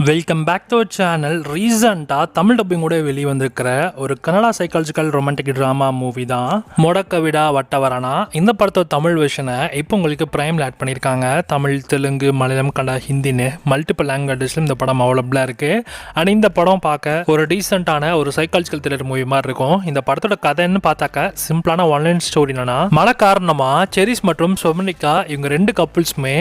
Welcome back to channel. ரீசெண்டாக தமிழ் டப்பிங்கோட வெளியே வந்திருக்கிற ஒரு Kannada psychological romantic drama movie தான் மொடக்க விடா வட்டவரணா. இந்த படத்தோட தமிழ் வெர்ஷனை இப்போ உங்களுக்கு ப்ரைமில் ஆட் பண்ணியிருக்காங்க. தமிழ், தெலுங்கு, மலையாளம், கன்னடா, ஹிந்தின்னு மல்டிபிள் லாங்குவேஜஸில் இந்த படம் அவைலபிளாக இருக்குது. அண்ட் இந்த படம் பார்க்க ஒரு டீசெண்டான ஒரு சைக்காலஜிக்கல் த்ரில்லர் மூவி மாதிரி இருக்கும். இந்த படத்தோட கதைன்னு பார்த்தாக்க சிம்பிளான ஒன்லைன் ஸ்டோரி என்னன்னா, மழை காரணமாக செரிஸ் மற்றும் சொமனிகா இவங்க ரெண்டு கப்புள்ஸுமே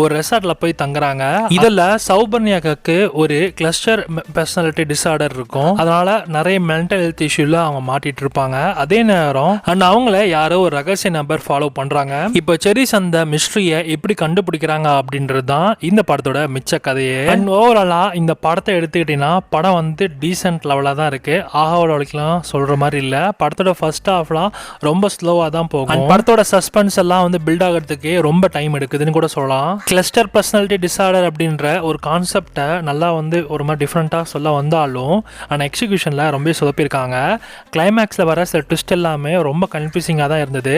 ஒரு ரெசார்ட்டில் போய் தங்குறாங்க. இதில் சௌபர்ணியாக்கு ஒரு கிளஸ்டர் பர்சனாலிட்டி டிஸார்டர் இருக்கும். அதனால நிறைய மென்டல் ஹெல்த் இஷ்யூல அவங்க மாட்டிட்டு இருப்பாங்க. அதே நேரம் அண்ட் அவங்கள யாரோ ஒரு ரகசிய நபர் ஃபாலோ பண்றாங்க. இப்போ செரிஸ் அந்த மிஸ்ட்ரியை எப்படி கண்டுபிடிக்கிறாங்க அப்படின்றது தான் இந்த படத்தோட மிச்ச கதையே. அண்ட் ஓவராலா இந்த படத்தை எடுத்துக்கிட்டீங்கன்னா படம் வந்து டீசென்ட் லெவலா தான் இருக்கு. ஆஹாவலாம் சொல்ற மாதிரி இல்ல. படத்தோட ஃபர்ஸ்ட் ஹாஃப்லாம் ரொம்ப ஸ்லோவா தான் போகும். படத்தோட சஸ்பென்ஸ் எல்லாம் வந்து பில்ட் ஆகிறதுக்கு ரொம்ப டைம் எடுக்குதுன்னு கூட சொல்லலாம். கிளஸ்டர் பர்சனாலிட்டி டிஸார்டர் அப்படின்ற ஒரு கான்செப்டை நல்லா வந்து ஒரு மாதிரி டிஃப்ரெண்ட்டாக சொல்ல வந்தாலும் ஆனால் எக்ஸிக்யூஷனில் ரொம்ப சொதப்பியிருக்காங்க. கிளைமேக்ஸில் வர சில ட்விஸ்ட் எல்லாமே ரொம்ப கன்ஃபியூசிங்காக தான் இருந்தது.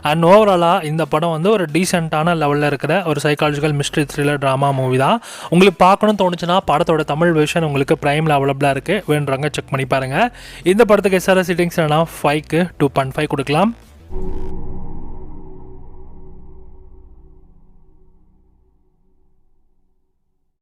அண்ட் ஓவராலாக இந்த படம் வந்து ஒரு டீசெண்டான லெவலில் இருக்கிற ஒரு psychological mystery thriller drama movie தான். உங்களுக்கு பார்க்கணும்னு தோணுச்சுன்னா படத்தோட தமிழ் வெர்ஷன் உங்களுக்கு ப்ரைமில் அவைலபிளாக இருக்குது. வேணுறவங்க செக் பண்ணி பாருங்கள். இந்த படத்துக்கு எஸ்ஆர்எஸ் ரேட்டிங்ஸ் 5க்கு 2.5 கொடுக்கலாம்.